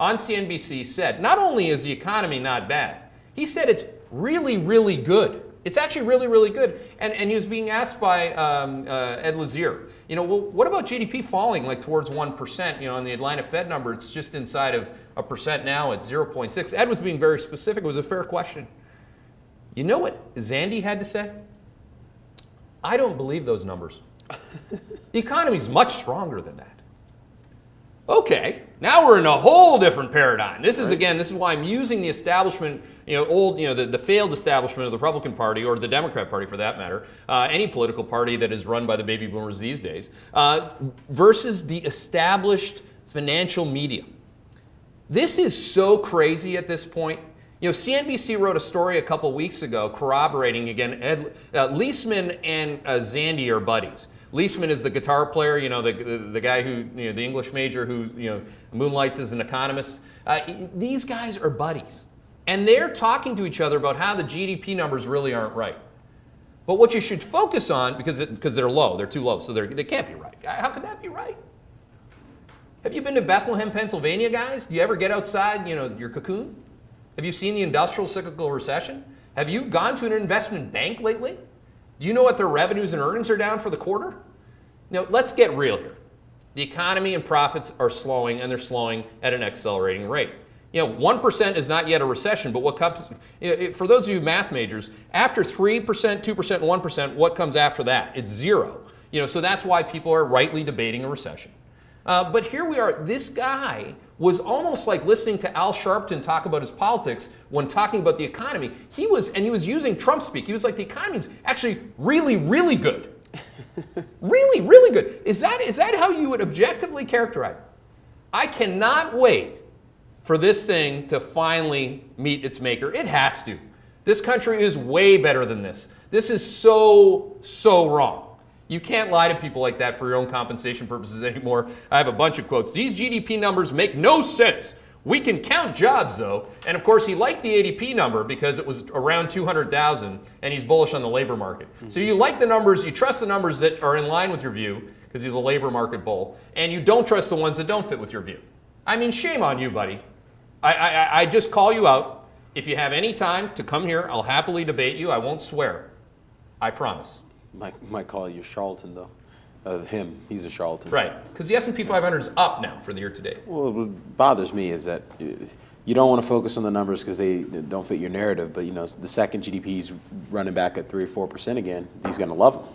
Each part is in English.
on CNBC said, not only is the economy not bad, he said it's really, really good. It's actually really, really good. And he was being asked by Ed Lazier, well, what about GDP falling like towards 1%? On the Atlanta Fed number, it's just inside of 1% now. It's 0.6. Ed was being very specific. It was a fair question. You know what Zandi had to say? I don't believe those numbers. The economy's much stronger than that. Okay, now we're in a whole different paradigm. This is, again, this is why I'm using the establishment, the failed establishment of the Republican Party, or the Democrat Party for that matter, any political party that is run by the baby boomers these days, versus the established financial media. This is so crazy at this point. CNBC wrote a story a couple weeks ago corroborating, again, Leisman and Zandi are buddies. Leisman is the guitar player, the guy who, the English major who, moonlights as an economist. These guys are buddies. And they're talking to each other about how the GDP numbers really aren't right. But what you should focus on, because they're low, they're too low, so they can't be right. How could that be right? Have you been to Bethlehem, Pennsylvania, guys? Do you ever get outside, your cocoon? Have you seen the industrial cyclical recession? Have you gone to an investment bank lately? Do you know what their revenues and earnings are down for the quarter? Let's get real here. The economy and profits are slowing, and they're slowing at an accelerating rate. 1% is not yet a recession, but what comes, for those of you math majors, after 3%, 2%, and 1%, what comes after that? It's zero. So that's why people are rightly debating a recession. But here we are. This guy was almost like listening to Al Sharpton talk about his politics when talking about the economy. He was using Trump speak. He was like, the economy's actually really, really good. Really, really good. Is that how you would objectively characterize it? I cannot wait for this thing to finally meet its maker. It has to. This country is way better than this. This is so, so wrong. You can't lie to people like that for your own compensation purposes anymore. I have a bunch of quotes. These GDP numbers make no sense. We can count jobs, though. And of course, he liked the ADP number because it was around 200,000, and he's bullish on the labor market. So you like the numbers, you trust the numbers that are in line with your view, because he's a labor market bull, and you don't trust the ones that don't fit with your view. I mean, shame on you, buddy. I just call you out. If you have any time to come here, I'll happily debate you. I won't swear. I promise. Might call you a charlatan, though. He's a charlatan. Right, because the S&P 500 is up now for the year to date. Well, what bothers me is that you don't want to focus on the numbers because they don't fit your narrative, but the second GDP's running back at 3 or 4% again, he's going to love them.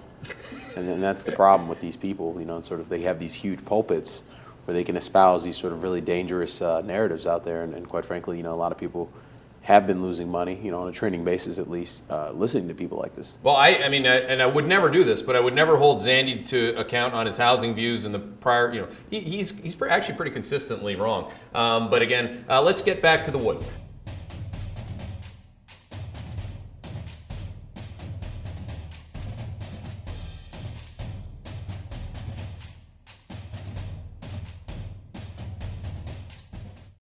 And that's the problem with these people, sort of they have these huge pulpits where they can espouse these sort of really dangerous narratives out there, and quite frankly, a lot of people have been losing money, on a training basis at least, listening to people like this. Well, I would never do this, but I would never hold Zandi to account on his housing views in the prior, he's actually pretty consistently wrong. But again, let's get back to the wood.